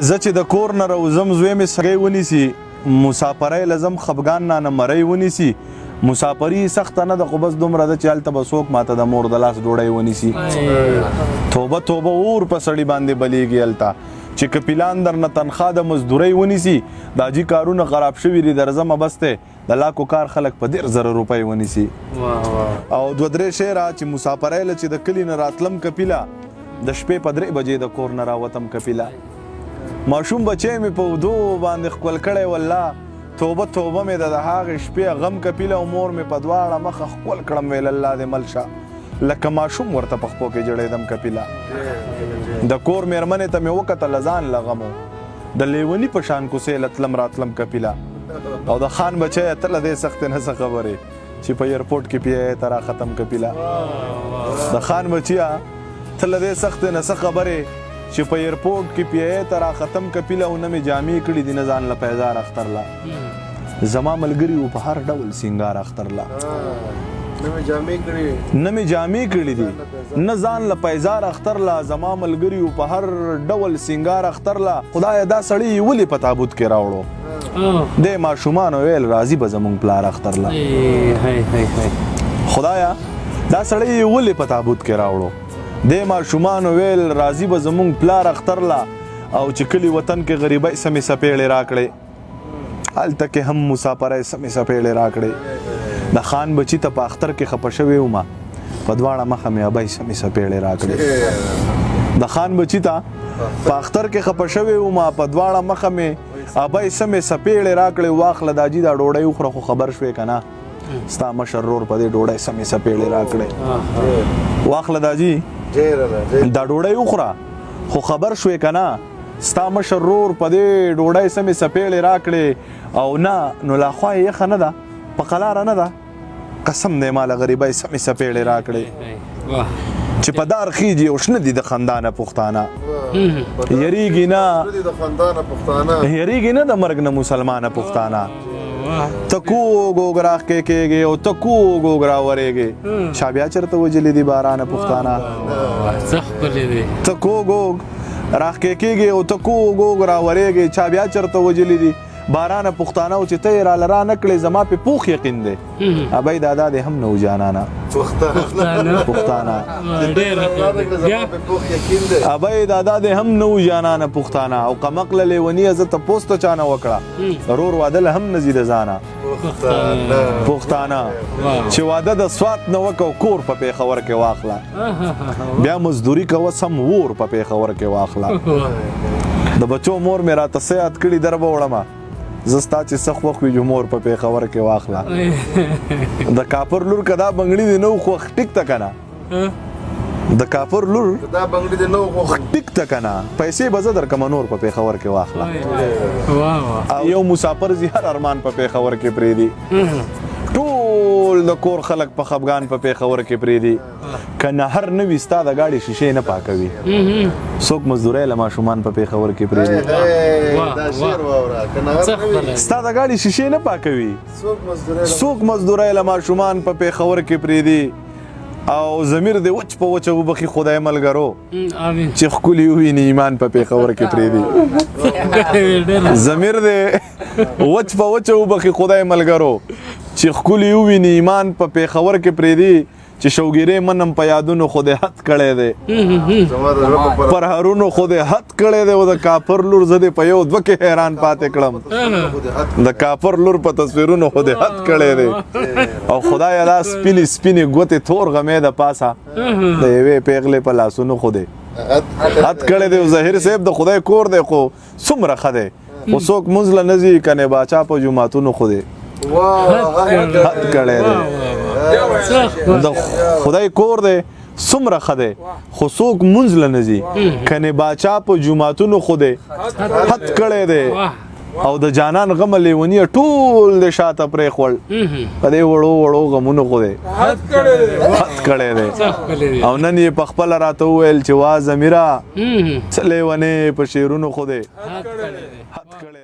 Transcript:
زه چې د کور نه راوځم زوی مې سګی ونیسي مسافرۍ لزم خفګان نه مرۍ ونیسي مسافري سخته نه ده خو بس دومره ده چې هلته به څوک ماته د مور د لاس ډوډۍ ونیسي توبه توبه اور په سړي باندې بلیږي هلته چې که پلان درنه تنخوا د مزدورۍ ونیسي دا جي کارونه خراب شوي دي درځمه بس دی د لاکو کار خلک په 10,000 روپۍ ونیسي او 2-3 شعره چې مسافرۍ له چې د کلي نه راتلم کپیله د شپې په 3 بجې د کور نه راوتم کپیله ماشوم بچی مې په ودو باندې ښکل کړی والله توبه توبه مې د هغې شپې غم کپیله او مور مې په دواړه مخه ښکل کړم ویل الله دې مل شه لکه ماشوم ورته په خپو کې جړېدم کپیله د کور مېرمنې ته مې وکتله ځان له غمو د لیوني په شان کوڅې له تلم راتلم کپیله او د خان بچی ته له دې سختې نه څه خبرې چې په ایرپورټ کې پیه ته را ختم کپیله د خان بچیه ته له دې سختې نه څه خبرې چې په ایرپورټ کې پیه ته را ختم کپیله او نه مې جامې کړي دي نه ځان له پیزار اخترله زما ملګري و په هر ډول سینګار اخترله نه مې جامې کړي دي نه ځان له پیزار اخترله زما ملګري و په هر ډول سینګار اخترله خدایه دا سړی یې ولې په تابوت کې راوړو دې ماشومانو ویل راځي به زمونږ پلار اخترله خدایه دا سړی یې ولې په تابوت کې راوړو دې ماشومانو ویل راځي به زمونږ پلار اخترله او چې کلي وطن کې غریبۍ سمې سپېړې راکړې هلته کې هم مسافرۍ سمې سپېړې راکړې د خان بچي ته په اختر کې خفه شوی وم په دواړه مخه مې ابۍ سمې سپېړې راکړې د خان بچي ته په اختر کې خفه شوی وم په دواړه مخه مې ابۍ سمې سپېړې راکړې واخله دا جي دا ډوډۍ وخوره خو خبر شوې که نه ستا مشر ورور په دې ډوډۍ سمې سپېړې راکړې واخله دا جي دا ډوډۍ وخوره خو خبر شوې که نه ستا مشر ورور په دې ډوډۍ سمې سپېړې راکړې او نه نو لا خوا یې یخه نه ده په قلاره نه ده قسم دی ما له غریبۍ سمې سپېړې راکړې چې په دار خیږي او شنه دي د خندانه پښتانه یریږي نه د مرګ نه مسلمانه پښتانه ته کوږ اوږ راښکې او ته کوږ اوږ راورېږې چا بیا چېرته وجلي دي بارانه پښتانه ته کوږ اوږ راښکې او ته کوږ اوږ راورېږې چا بیا چېرته وجلي دي بارانه پښتانه او چې ته یې راله را نه کړې زما پې پوخ یقین دی ابۍ دادا دې هم نه و جانانه پښتانه ابۍ دادا دې هم نه و جانانه پښتانه او قمقله لیونیه زه تپوس ته چا نه وکړه رور واده له هم نه ځي د ځانه پښتانه چې واده د سوات نه وکړه کور په پېښور کې واخله بیا مزدوري کوه سم ور په پېښور کې واخله د بچو مور مې راته سیات کړي در به وړمه زه ستا چې سخت وخت وي جمهور په پېښور کې واخله د کاپر لور که دا بنګړي دې نه و خوښ ټیک ته که نه د کاپر لور ټیک ته که نه پیسې به زه درکمه نور په پېښور کې واخله یو مسافر زی هر ارمان په پېښور کې پرېږدي ټول د کور خلک په خفګان په پېښور کې پرېږدي که نهر نه وي ستا د ګاډي شیشې نه پاکوي څوک مزدورۍ له ماشومان په پېښور کې پرېږدي ستا د ګاډي شیشې نه پاکوي څوک مزدورۍ له ماشومان په پېښور کې پرېږدي او ضمیر دې وچ په وچه وبخي خدای ملګرو چې ښکلي وویني ایمان په پېښور کې پرېږدي ضمیر دې وچ په وچه وبخي خدای ملګرو چې ښکلي وویني ایمان په پېښور کې پرېږدي چې شوګیرې منم په یادونو خو دې حد کړی دی پر هرونو خو دې حد کړی دی او د کاپر لور زه دې په یو دوه کې حیران پاتې کړم د کاپر لور په تصویرونو خو دې حد کړی دی او خدایه دا سپینې سپینې ګوتې تور غمې د پاسه د یوې پیغلې په لاسونو خو دې حد کړی دی او ظاهر صاحب د خدای کور دی خو څومره ښه دی خو څوک مونځ له نه ځي کنې باچا په جوماتونو خو دې حد کړی دی د خدای کور دی څومره ښه دی خو څوک مونځ له نه ځي کنې باچا په جوماتونو خو دې حد کړی دی او د جانان غمه لیونیه ټول د شاته پرېښول په دې وړو وړو غمونو خو دې حد کړی دی او نن یې په خپله راته وویل چې وا ضمیره څه لیونې په شعرونو خو دې حد کړی